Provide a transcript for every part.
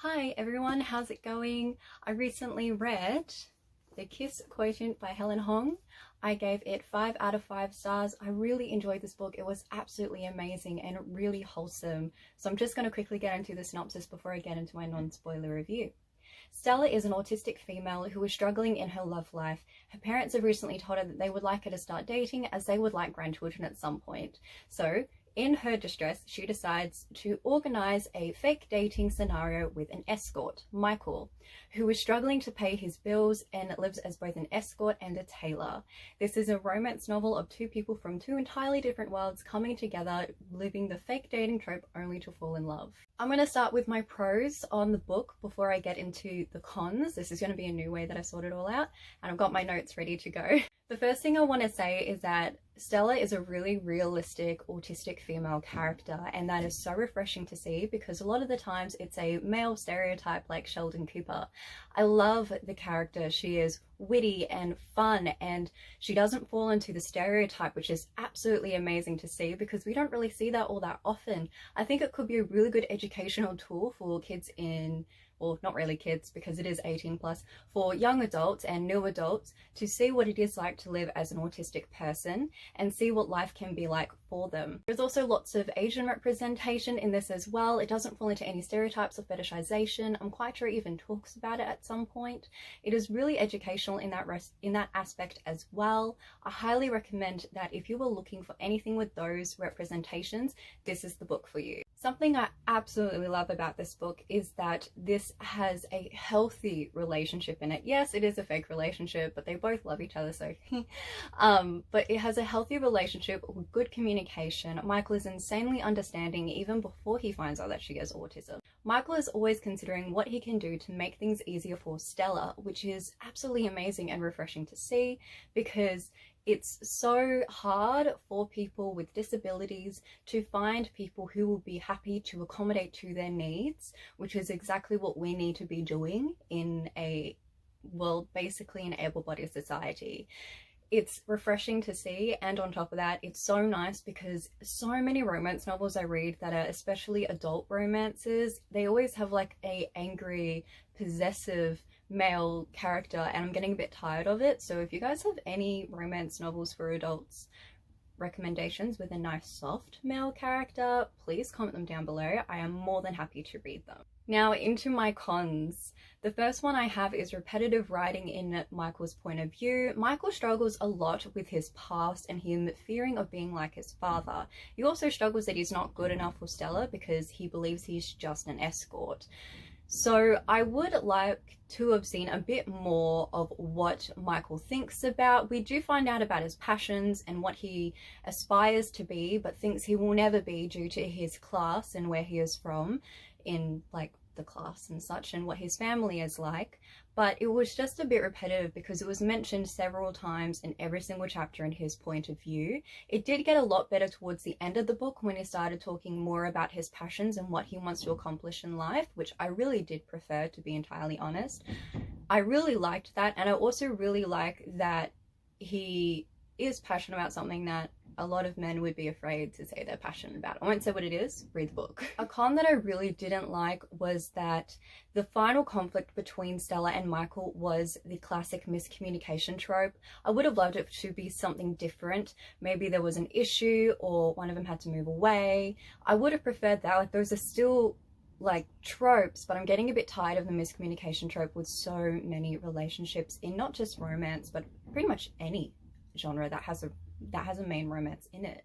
Hi everyone, how's it going? I recently read The Kiss Quotient by Helen Hoang. I gave it 5 out of 5 stars. I really enjoyed this book. It was absolutely amazing and really wholesome. So I'm just going to quickly get into the synopsis before I get into my non-spoiler review. Stella is an autistic female who is struggling in her love life. Her parents have recently told her that they would like her to start dating as they would like grandchildren at some point. So, in her distress, she decides to organise a fake dating scenario with an escort, Michael, who is struggling to pay his bills and lives as both an escort and a tailor. This is a romance novel of two people from two entirely different worlds coming together, living the fake dating trope only to fall in love. I'm going to start with my pros on the book before I get into the cons. This is going to be a new way that I sort it all out, and I've got my notes ready to go. The first thing I want to say is that Stella is a really realistic autistic female character, and that is so refreshing to see because a lot of the times it's a male stereotype like Sheldon Cooper. I love the character. She is witty and fun, and she doesn't fall into the stereotype, which is absolutely amazing to see because we don't really see that all that often. I think it could be a really good educational tool for kids well, not really kids because it is 18 plus, for young adults and new adults to see what it is like to live as an autistic person and see what life can be like for them. There's also lots of Asian representation in this as well. It doesn't fall into any stereotypes or fetishization. I'm quite sure it even talks about it at some point. It is really educational in that aspect as well. I highly recommend that if you were looking for anything with those representations, this is the book for you. Something I absolutely love about this book is that this has a healthy relationship in it. Yes, it is a fake relationship, but they both love each other, so but it has a healthy relationship with good communication. Michael is insanely understanding even before he finds out that she has autism. Michael is always considering what he can do to make things easier for Stella, which is absolutely amazing and refreshing to see because it's so hard for people with disabilities to find people who will be happy to accommodate to their needs, which is exactly what we need to be doing in basically an able-bodied society. It's refreshing to see, and on top of that, it's so nice because so many romance novels I read that are especially adult romances, they always have like a angry, possessive male character, and I'm getting a bit tired of it. So if you guys have any romance novels for adults recommendations with a nice soft male character, please comment them down below. I am more than happy to read them. Now into my cons. The first one I have is repetitive writing in Michael's point of view. Michael struggles a lot with his past and him fearing of being like his father. He also struggles that he's not good enough for Stella because he believes he's just an escort. So I would like to have seen a bit more of what Michael thinks about. We do find out about his passions and what he aspires to be, but thinks he will never be due to his class and where he is from in like the class and such, and what his family is like. But it was just a bit repetitive because it was mentioned several times in every single chapter in his point of view. It did get a lot better towards the end of the book when he started talking more about his passions and what he wants to accomplish in life, which I really did prefer, to be entirely honest. I really liked that, and I also really like that he is passionate about something that a lot of men would be afraid to say they're passionate about. I won't say what it is, read the book. A con that I really didn't like was that the final conflict between Stella and Michael was the classic miscommunication trope. I would have loved it to be something different. Maybe there was an issue or one of them had to move away. I would have preferred that. Like, those are still like tropes, but I'm getting a bit tired of the miscommunication trope with so many relationships in not just romance, but pretty much any genre that has a main romance in it.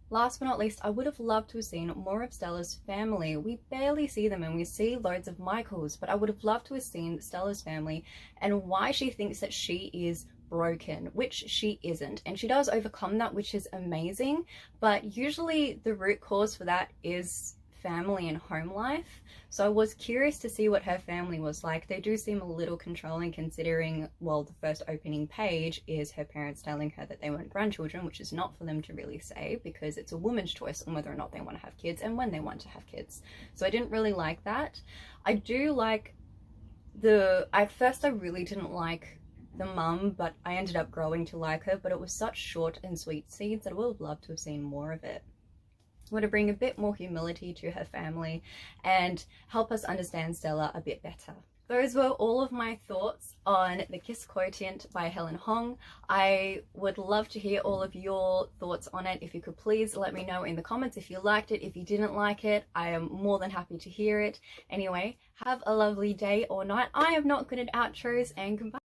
Last but not least, I would have loved to have seen more of Stella's family. We barely see them and we see loads of Michael's, but I would have loved to have seen Stella's family and why she thinks that she is broken, which she isn't, and she does overcome that, which is amazing, but usually the root cause for that is family and home life. So I was curious to see what her family was like. They do seem a little controlling considering, well, the first opening page is her parents telling her that they want grandchildren, which is not for them to really say because it's a woman's choice on whether or not they want to have kids and when they want to have kids. So I didn't really like that. I do like at first I really didn't like the mum, but I ended up growing to like her, but it was such short and sweet scenes that I would have loved to have seen more of it. were to bring a bit more humility to her family and help us understand Stella a bit better. Those were all of my thoughts on The Kiss Quotient by Helen Hoang. I would love to hear all of your thoughts on it. If you could please let me know in the comments if you liked it, if you didn't like it. I am more than happy to hear it. Anyway, have a lovely day or night. I am not good at outros, and goodbye.